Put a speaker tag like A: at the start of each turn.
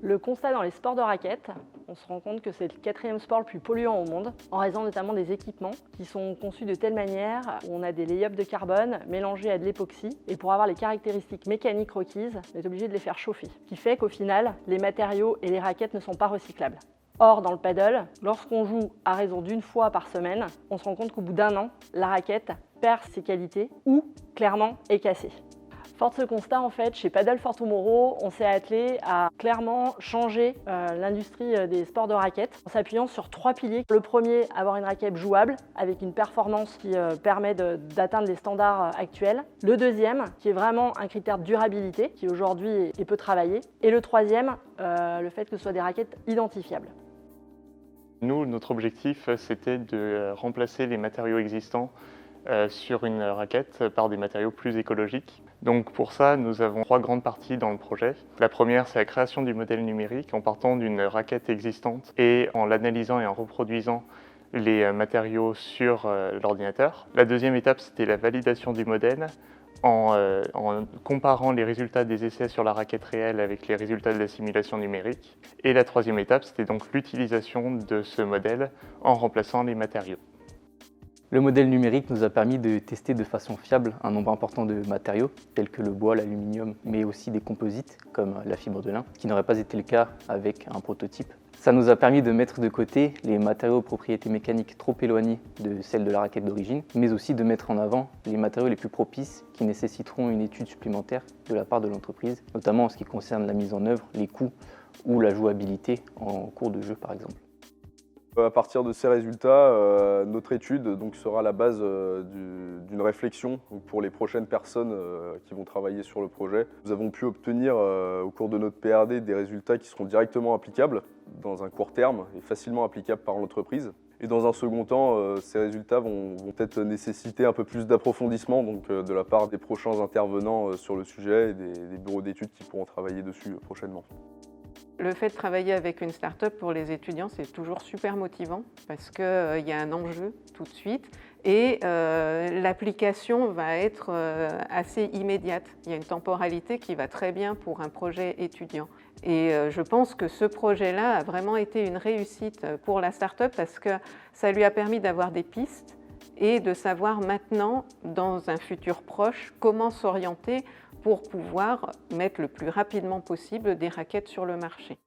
A: Le constat dans les sports de raquettes, on se rend compte que c'est le 4e sport le plus polluant au monde, en raison notamment des équipements qui sont conçus de telle manière où on a des lay-ups de carbone mélangés à de l'époxy, et pour avoir les caractéristiques mécaniques requises, on est obligé de les faire chauffer. Ce qui fait qu'au final, les matériaux et les raquettes ne sont pas recyclables. Or, dans le paddle, lorsqu'on joue à raison d'une fois par semaine, on se rend compte qu'au bout d'un an, la raquette perd ses qualités ou, clairement, est cassée. Fort de ce constat, en fait, chez Paddle for Tomorrow, on s'est attelé à clairement changer l'industrie des sports de raquettes en s'appuyant sur 3 piliers. Le premier, avoir une raquette jouable avec une performance qui permet d'atteindre les standards actuels. Le deuxième, qui est vraiment un critère de durabilité, qui aujourd'hui est peu travaillé. Et le troisième, le fait que ce soit des raquettes identifiables.
B: Nous, notre objectif, c'était de remplacer les matériaux existants sur une raquette par des matériaux plus écologiques. Donc pour ça, nous avons 3 grandes parties dans le projet. La première, c'est la création du modèle numérique en partant d'une raquette existante et en l'analysant et en reproduisant les matériaux sur l'ordinateur. La deuxième étape, c'était la validation du modèle en comparant les résultats des essais sur la raquette réelle avec les résultats de la simulation numérique. Et la troisième étape, c'était donc l'utilisation de ce modèle en remplaçant les matériaux.
C: Le modèle numérique nous a permis de tester de façon fiable un nombre important de matériaux, tels que le bois, l'aluminium, mais aussi des composites, comme la fibre de lin, ce qui n'aurait pas été le cas avec un prototype. Ça nous a permis de mettre de côté les matériaux aux propriétés mécaniques trop éloignées de celles de la raquette d'origine, mais aussi de mettre en avant les matériaux les plus propices qui nécessiteront une étude supplémentaire de la part de l'entreprise, notamment en ce qui concerne la mise en œuvre, les coûts ou la jouabilité en cours de jeu par exemple.
D: À partir de ces résultats, notre étude donc, sera la base d'une réflexion pour les prochaines personnes qui vont travailler sur le projet. Nous avons pu obtenir au cours de notre PRD des résultats qui seront directement applicables dans un court terme et facilement applicables par l'entreprise. Et dans un second temps, ces résultats vont peut-être nécessiter un peu plus d'approfondissement de la part des prochains intervenants sur le sujet et des bureaux d'études qui pourront travailler dessus prochainement.
E: Le fait de travailler avec une start-up pour les étudiants, c'est toujours super motivant parce qu'il y a un enjeu tout de suite et l'application va être assez immédiate. Il y a une temporalité qui va très bien pour un projet étudiant. Et je pense que ce projet-là a vraiment été une réussite pour la start-up parce que ça lui a permis d'avoir des pistes et de savoir maintenant, dans un futur proche, comment s'orienter pour pouvoir mettre le plus rapidement possible des raquettes sur le marché.